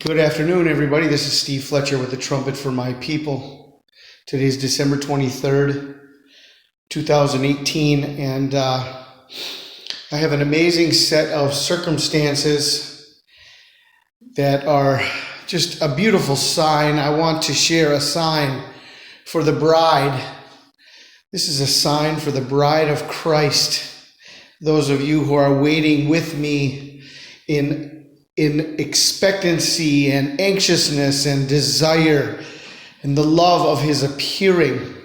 Good afternoon, everybody. This is Steve Fletcher with the Trumpet for My People. Today is December 23rd, 2018, and I have an amazing set of circumstances that are just a beautiful sign. I want to share a sign for the bride. This is a sign for the bride of Christ. Those of you who are waiting with me in expectancy and anxiousness and desire and the love of his appearing.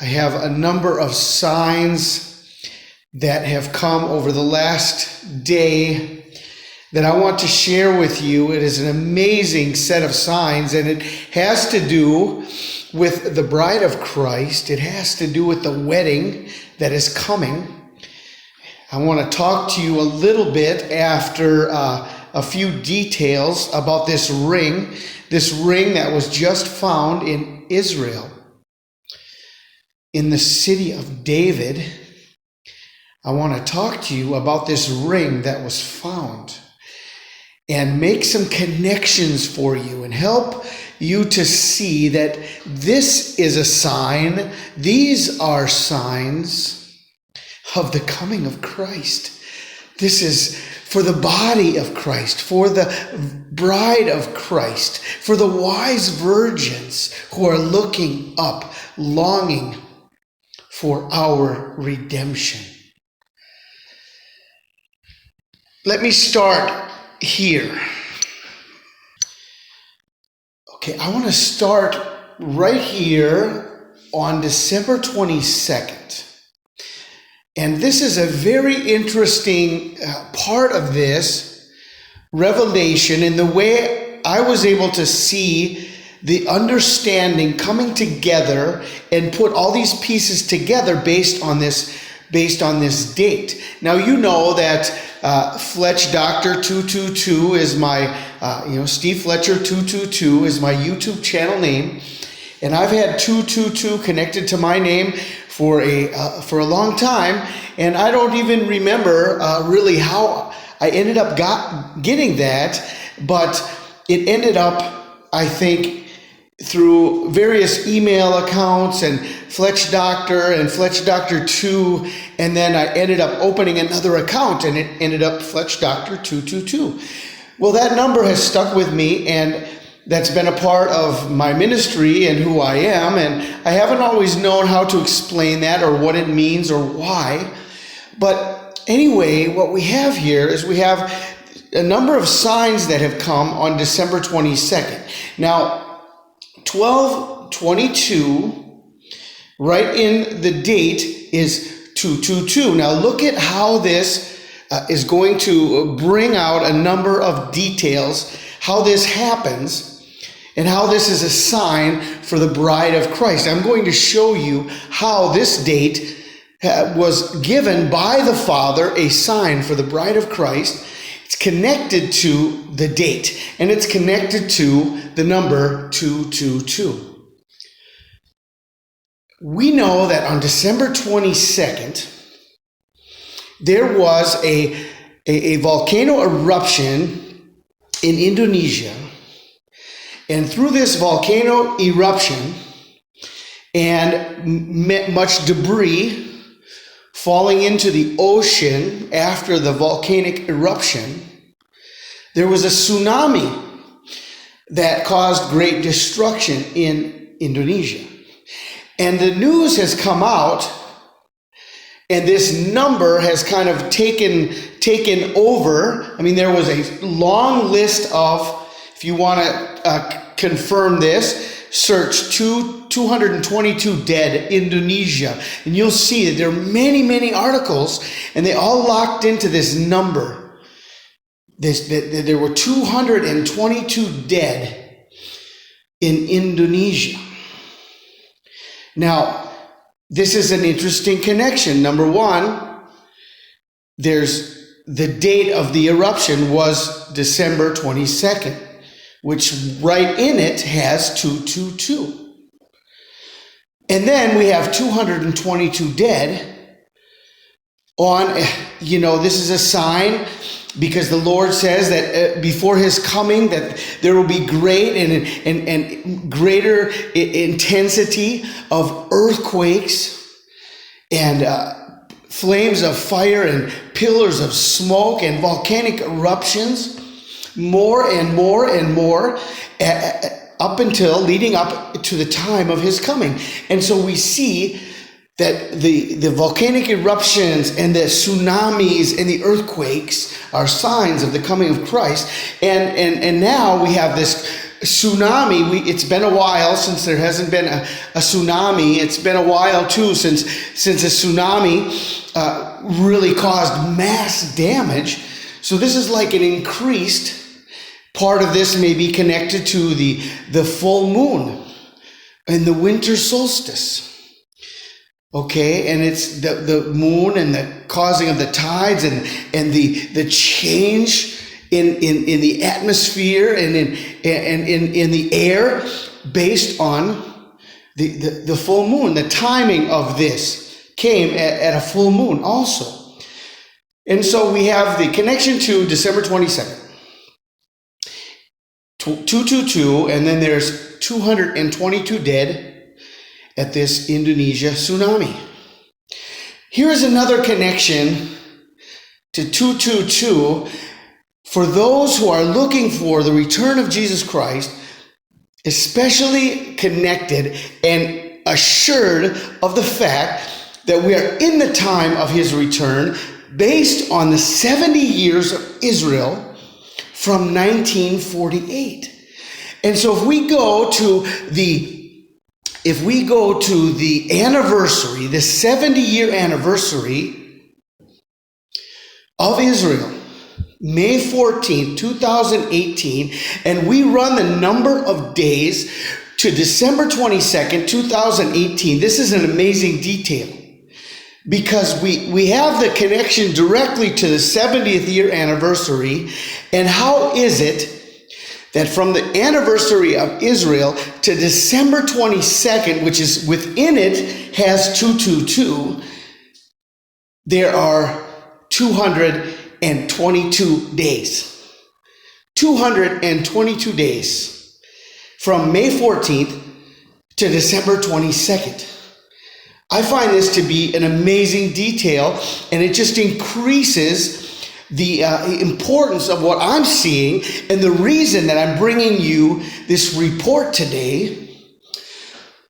I have a number of signs that have come over the last day that I want to share with you. It is an amazing set of signs, and it has to do with the bride of Christ. It has to do with the wedding that is coming. I want to talk to you a little bit after a few details about this ring that was just found in Israel, in the city of David. I want to talk to you about this ring that was found and make some connections for you and help you to see that this is a sign, these are signs of the coming of Christ. This is for the body of Christ, for the bride of Christ, for the wise virgins who are looking up, longing for our redemption. Let me start here. Okay, I want to start right here on December 22nd. And this is a very interesting part of this revelation in the way I was able to see the understanding coming together and put all these pieces together based on this date. Now, you know that Fletch Doctor 222 is my, Steve Fletcher 222 is my YouTube channel name. And I've had 222 connected to my name for a long time, and I don't even remember really how I ended up getting that, but it ended up, I think, through various email accounts and Fletch Doctor and Fletch Doctor 2, and then I ended up opening another account, and it ended up Fletch Doctor 222. Well, that number has stuck with me, and that's been a part of my ministry and who I am, and I haven't always known how to explain that or what it means or why. But anyway, what we have here is we have a number of signs that have come on December 22nd. Now, 12/22, right in the date, is 222. Now, look at how this is going to bring out a number of details, how this happens, and how this is a sign for the bride of Christ. I'm going to show you how this date was given by the Father, a sign for the bride of Christ. It's connected to the date, and it's connected to the number 222. We know that on December 22nd, there was a volcano eruption in Indonesia. And through this volcano eruption and much debris falling into the ocean after the volcanic eruption, there was a tsunami that caused great destruction in Indonesia. And the news has come out, and this number has kind of taken over. I mean, there was a long list of, if you want to confirm this, search 222 dead Indonesia, and you'll see that there are many articles, and they all locked into this number. That there were 222 dead in Indonesia. Now, this is an interesting connection. Number one, there's the date of the eruption was December 22nd. Which right in it has 222. And then we have 222 dead on, this is a sign because the Lord says that before his coming that there will be great and greater intensity of earthquakes and flames of fire and pillars of smoke and volcanic eruptions, more and more and more, leading up to the time of his coming. And so we see that the volcanic eruptions and the tsunamis and the earthquakes are signs of the coming of Christ. And now we have this tsunami. It's been a while since there hasn't been a tsunami. It's been a while too since a tsunami really caused mass damage. So this is like an increased. Part of this may be connected to the full moon and the winter solstice. Okay, and it's the moon and the causing of the tides and the change in the atmosphere and in the air based on the full moon. The timing of this came at a full moon also. And so we have the connection to December 22nd. 222, and then there's 222 dead at this Indonesia tsunami. Here is another connection to 222 for those who are looking for the return of Jesus Christ, especially connected and assured of the fact that we are in the time of his return based on the 70 years of Israel from 1948. And so if we go to the anniversary, the 70-year anniversary of Israel, May 14th, 2018, and we run the number of days to December 22nd, 2018, this is an amazing detail. Because we have the connection directly to the 70th year anniversary. And how is it that from the anniversary of Israel to December 22nd, which is within it, has 222, there are 222 days. 222 days from May 14th to December 22nd. I find this to be an amazing detail, and it just increases the importance of what I'm seeing and the reason that I'm bringing you this report today.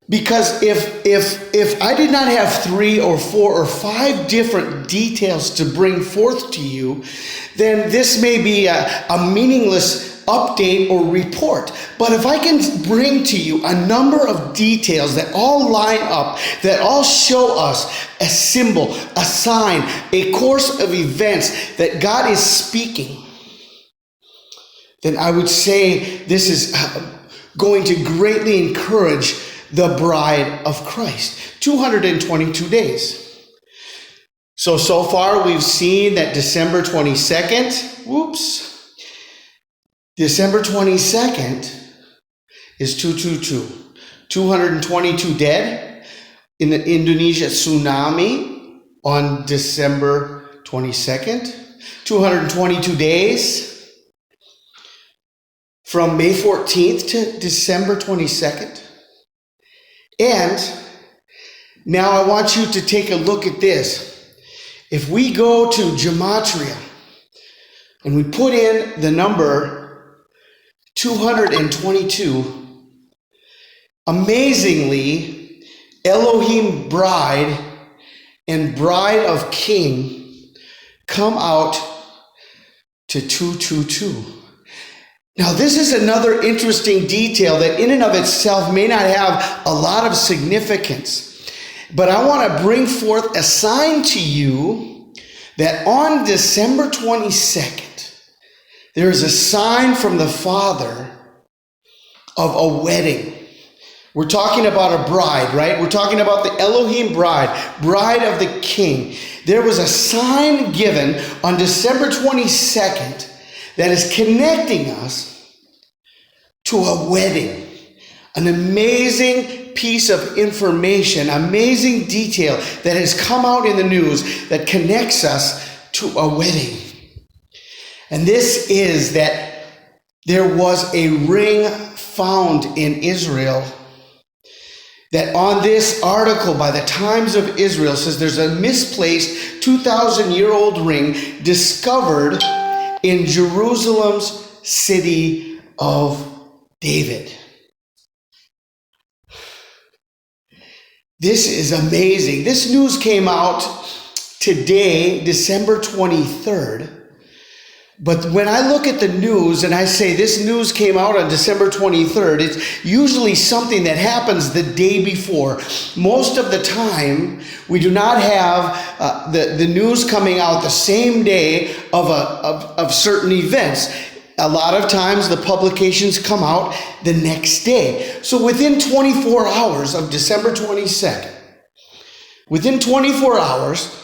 Because if I did not have 3 or 4 or 5 different details to bring forth to you, then this may be a meaningless update or report. But if I can bring to you a number of details that all line up, that all show us a symbol, a sign, a course of events that God is speaking, then I would say this is going to greatly encourage the bride of Christ. 222 days. So far we've seen that December 22nd, December 22nd is 222. 222 dead in the Indonesia tsunami on December 22nd. 222 days from May 14th to December 22nd. And now I want you to take a look at this. If we go to gematria and we put in the number 222, amazingly, Elohim bride and bride of king come out to 222. Now, this is another interesting detail that in and of itself may not have a lot of significance, but I want to bring forth a sign to you that on December 22nd, there is a sign from the Father of a wedding. We're talking about a bride, right? We're talking about the Elohim bride of the King. There was a sign given on December 22nd that is connecting us to a wedding. An amazing piece of information, amazing detail that has come out in the news that connects us to a wedding. And this is that there was a ring found in Israel. That on this article by the Times of Israel says there's a misplaced 2,000-year-old ring discovered in Jerusalem's city of David. This is amazing. This news came out today, December 23rd. But when I look at the news and I say this news came out on December 23rd, it's usually something that happens the day before. Most of the time, we do not have the news coming out the same day of certain events. A lot of times the publications come out the next day. So within 24 hours of December 22nd, within 24 hours,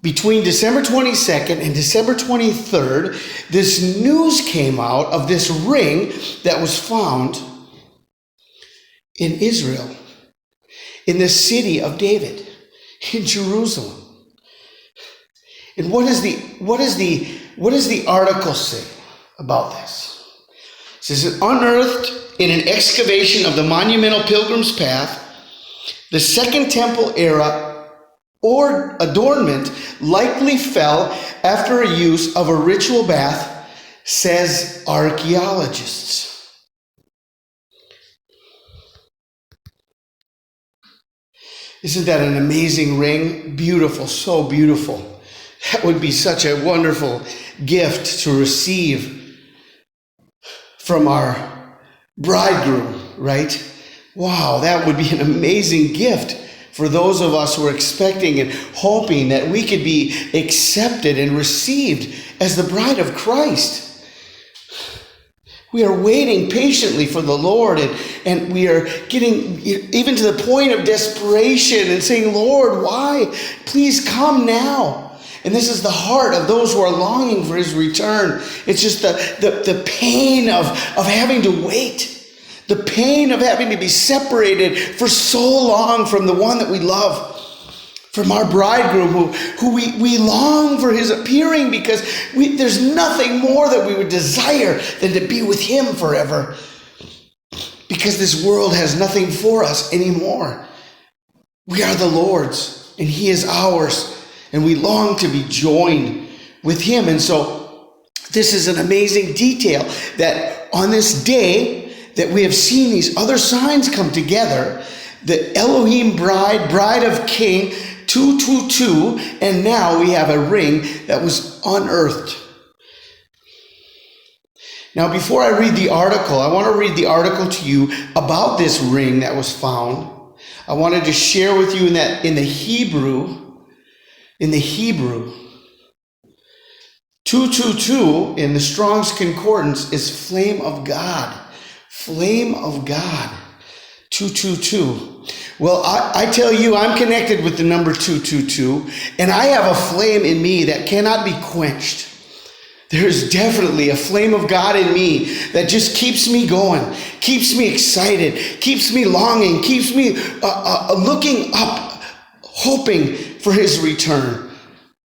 between December 22nd and December 23rd, this news came out of this ring that was found in Israel, in the city of David, in Jerusalem. And what does the article say about this? It says, unearthed in an excavation of the monumental Pilgrim's Path, the Second Temple era or adornment likely fell after a use of a ritual bath, says archaeologists. Isn't that an amazing ring? Beautiful, so beautiful. That would be such a wonderful gift to receive from our bridegroom, right? Wow, that would be an amazing gift for those of us who are expecting and hoping that we could be accepted and received as the bride of Christ. We are waiting patiently for the Lord, and we are getting even to the point of desperation and saying, Lord, why? Please come now. And this is the heart of those who are longing for his return. It's just the pain of having to wait. The pain of having to be separated for so long from the one that we love, from our bridegroom who we long for his appearing, because there's nothing more that we would desire than to be with him forever, because this world has nothing for us anymore. We are the Lord's and he is ours, and we long to be joined with him. And so this is an amazing detail that on this day that we have seen these other signs come together, the Elohim bride of King 222, and now we have a ring that was unearthed. Now, before I read the article, I want to read the article to you about this ring that was found. I wanted to share with you in the Hebrew, 222 in the Strong's Concordance is flame of God. Flame of God, 222. Well, I tell you, I'm connected with the number 222, and I have a flame in me that cannot be quenched. There's definitely a flame of God in me that just keeps me going, keeps me excited, keeps me longing, keeps me looking up, hoping for his return.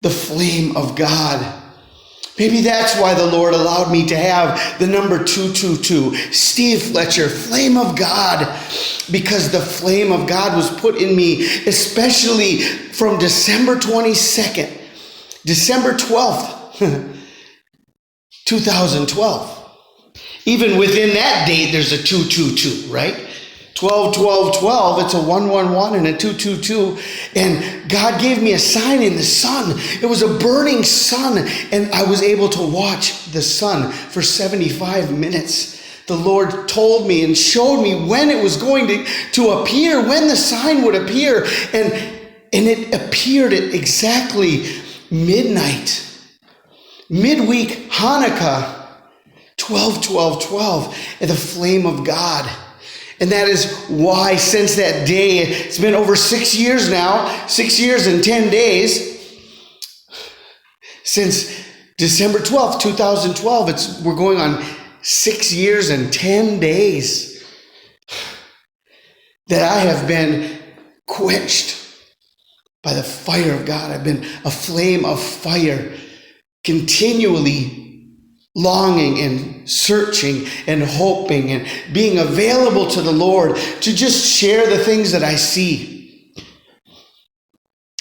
The flame of God. Maybe that's why the Lord allowed me to have the number 222, Steve Fletcher, flame of God, because the flame of God was put in me, especially from December 22nd, December 12th, 2012. Even within that date, there's a 222, right? 12, 12, 12, it's a 111 and a 222. And God gave me a sign in the sun. It was a burning sun, and I was able to watch the sun for 75 minutes. The Lord told me and showed me when it was going to appear, when the sign would appear. And it appeared at exactly midnight. Midweek Hanukkah, 12, 12, 12, and the flame of God. And that is why since that day, it's been over 6 years now, 6 years and 10 days, since December 12th, 2012, we're going on 6 years and 10 days that I have been quenched by the fire of God. I've been a flame of fire, continually longing and searching and hoping and being available to the Lord to just share the things that I see.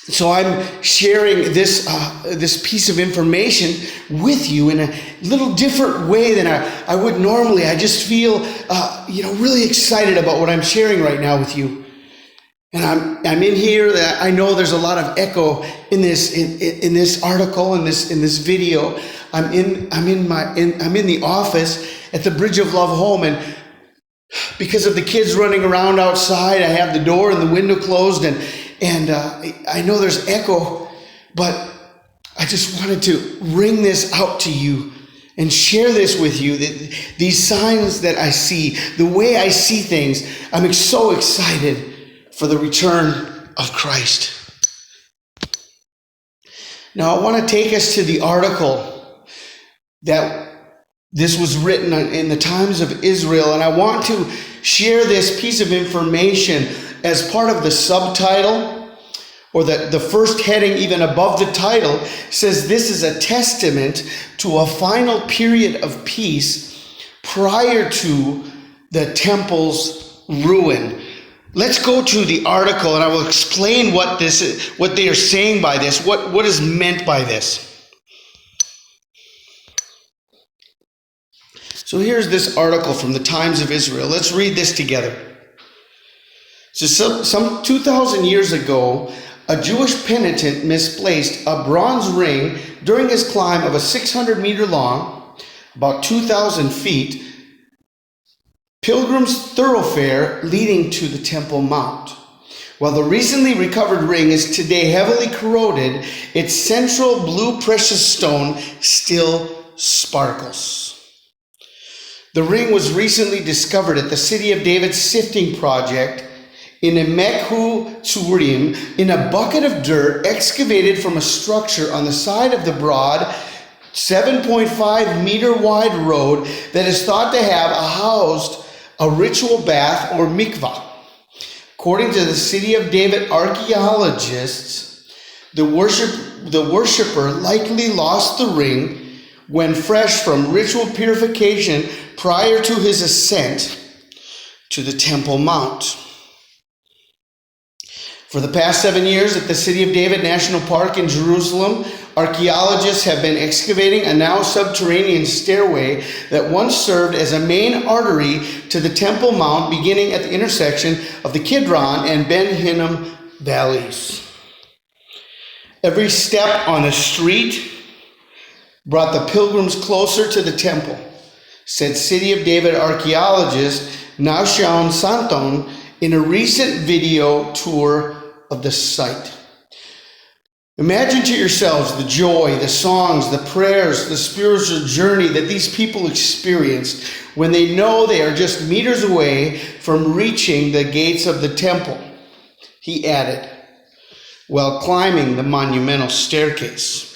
So I'm sharing this piece of information with you in a little different way than I would normally. I just feel really excited about what I'm sharing right now with you. And I'm in here. That I know there's a lot of echo in this article, in this video. I'm in the office at the Bridge of Love home, and because of the kids running around outside, I have the door and the window closed, and I know there's echo, but I just wanted to ring this out to you and share this with you, these signs that I see, the way I see things. I'm so excited for the return of Christ. Now, I want to take us to the article that this was written in the times of Israel, and I want to share this piece of information as part of the subtitle, or the first heading even above the title says this is a testament to a final period of peace prior to the temple's ruin. Let's go to the article and I will explain what they are saying by this, what is meant by this. So here's this article from the Times of Israel. Let's read this together. So some 2,000 years ago, a Jewish penitent misplaced a bronze ring during his climb of a 600-meter long, about 2,000 feet, pilgrim's thoroughfare leading to the Temple Mount. While the recently recovered ring is today heavily corroded, its central blue precious stone still sparkles. The ring was recently discovered at the City of David sifting project in a Mekhu Tzurim in a bucket of dirt excavated from a structure on the side of the broad 7.5 meter wide road that is thought to have housed a ritual bath or mikvah. According to the City of David archaeologists, the worshiper likely lost the ring when fresh from ritual purification prior to his ascent to the Temple Mount. For the past 7 years at the City of David National Park in Jerusalem, archaeologists have been excavating a now subterranean stairway that once served as a main artery to the Temple Mount, beginning at the intersection of the Kidron and Ben Hinnom valleys. Every step on the street brought the pilgrims closer to the temple, said City of David archaeologist Nahshon Santon in a recent video tour of the site. Imagine to yourselves the joy, the songs, the prayers, the spiritual journey that these people experienced when they know they are just meters away from reaching the gates of the temple, he added, while climbing the monumental staircase.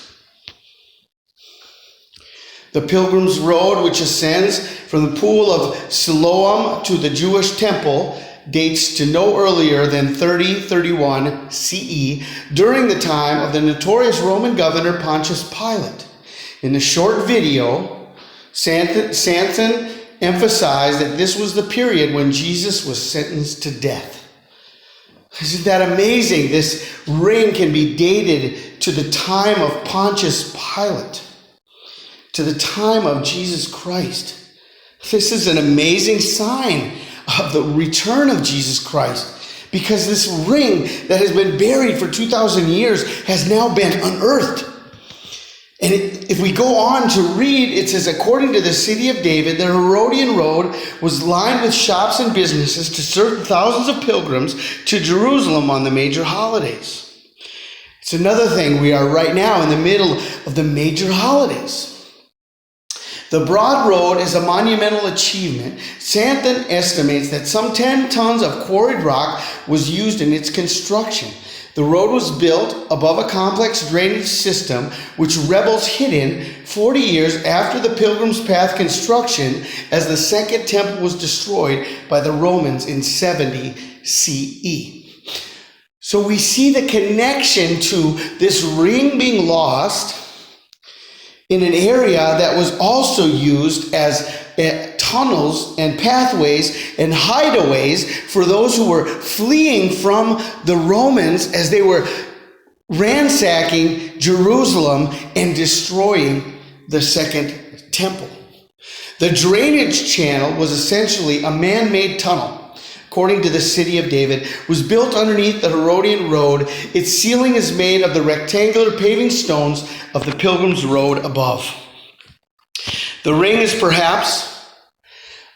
The Pilgrim's Road, which ascends from the pool of Siloam to the Jewish temple, dates to no earlier than 3031 CE, during the time of the notorious Roman governor Pontius Pilate. In the short video, Sanson emphasized that this was the period when Jesus was sentenced to death. Isn't that amazing? This ring can be dated to the time of Pontius Pilate, to the time of Jesus Christ. This is an amazing sign of the return of Jesus Christ, because this ring that has been buried for 2,000 years has now been unearthed. And if we go on to read, it says, according to the City of David, the Herodian Road was lined with shops and businesses to serve thousands of pilgrims to Jerusalem on the major holidays. It's another thing. We are right now in the middle of the major holidays. The broad road is a monumental achievement. Santon estimates that some 10 tons of quarried rock was used in its construction. The road was built above a complex drainage system which rebels hid in 40 years after the Pilgrim's Path construction, as the Second Temple was destroyed by the Romans in 70 CE. So we see the connection to this ring being lost in an area that was also used as tunnels and pathways and hideaways for those who were fleeing from the Romans as they were ransacking Jerusalem and destroying the second temple. The drainage channel was essentially a man-made tunnel. According to the city of David, was built underneath the Herodian road. Its ceiling is made of the rectangular paving stones of the Pilgrim's Road above. The ring is perhaps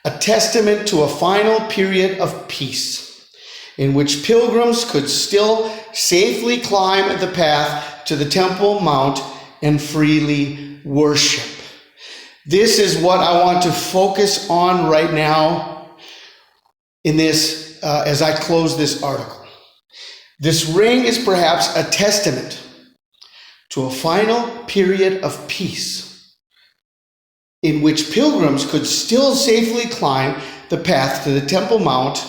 a testament to a final period of peace in which pilgrims could still safely climb the path to the Temple Mount and freely worship. This is what I want to focus on right now in this, as I close this article. This ring is perhaps a testament to a final period of peace in which pilgrims could still safely climb the path to the Temple Mount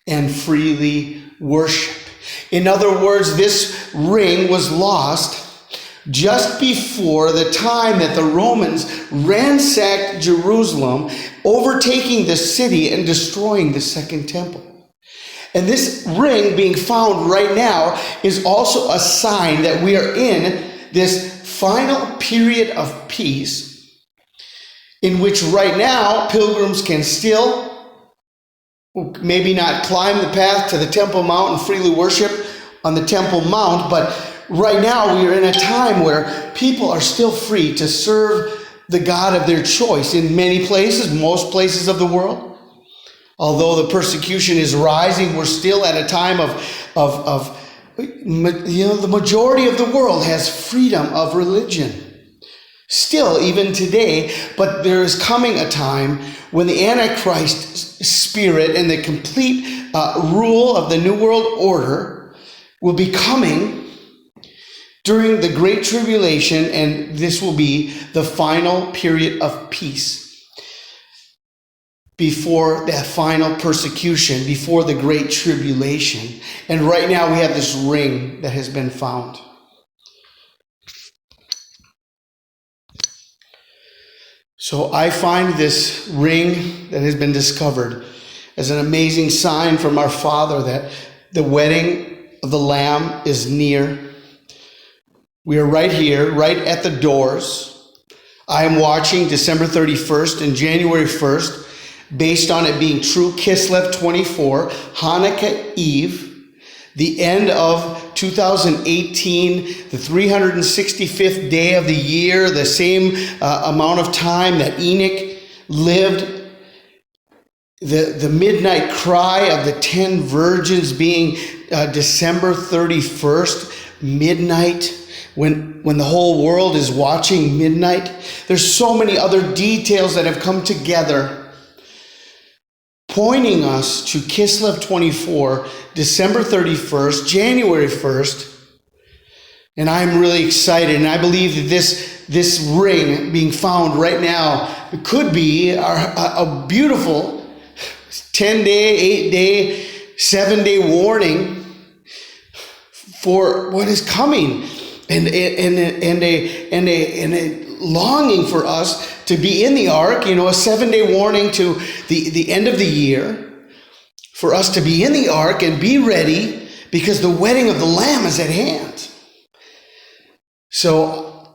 and freely worship. In other words, this ring was lost just before the time that the Romans ransacked Jerusalem, overtaking the city and destroying the second temple. And this ring being found right now is also a sign that we are in this final period of peace in which right now pilgrims can still maybe not climb the path to the Temple Mount and freely worship on the Temple Mount, but right now we are in a time where people are still free to serve the God of their choice in many places, most places of the world. Although the persecution is rising, we're still at a time of the majority of the world has freedom of religion. Still, even today, but there is coming a time when the Antichrist spirit and the complete rule of the New World Order will be coming during the Great Tribulation, and this will be the final period of peace before that final persecution, before the Great Tribulation. And right now we have this ring that has been found. So I find this ring that has been discovered as an amazing sign from our Father that the wedding of the Lamb is near. We are right here, right at the doors. I am watching December 31st and January 1st, based on it being true Kislev 24, Hanukkah Eve, the end of 2018, the 365th day of the year, the same amount of time that Enoch lived. The midnight cry of the 10 virgins being December 31st, midnight. When the whole world is watching midnight. There's so many other details that have come together pointing us to Kislev 24, December 31st, January 1st. And I'm really excited, and I believe that this ring being found right now could be a beautiful 10-day, 8-day, 7-day warning for what is coming. And a longing for us to be in the ark, a 7-day warning to the end of the year, for us to be in the ark and be ready because the wedding of the Lamb is at hand. So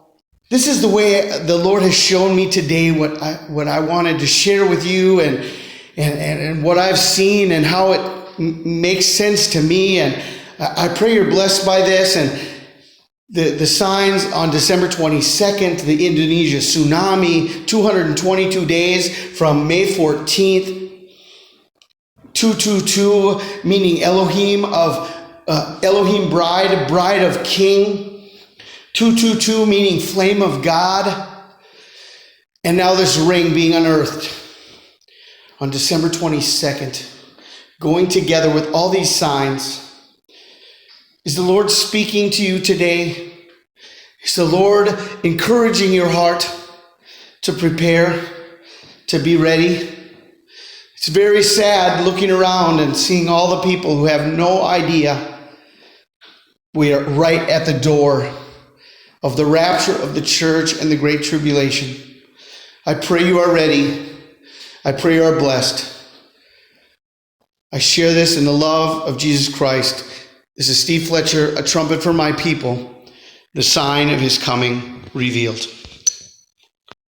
this is the way the Lord has shown me today what I wanted to share with you and what I've seen and how it makes sense to me. And I pray you're blessed by this. And the signs on December 22nd, the Indonesia tsunami, 222 days from May 14th, 222, meaning Elohim bride of king, 222 meaning flame of God, and now this ring being unearthed on December 22nd, going together with all these signs. Is the Lord speaking to you today? Is the Lord encouraging your heart to prepare, to be ready? It's very sad looking around and seeing all the people who have no idea. We are right at the door of the rapture of the church and the great tribulation. I pray you are ready. I pray you are blessed. I share this in the love of Jesus Christ. This is Steve Fletcher, a trumpet for my people, the sign of his coming revealed.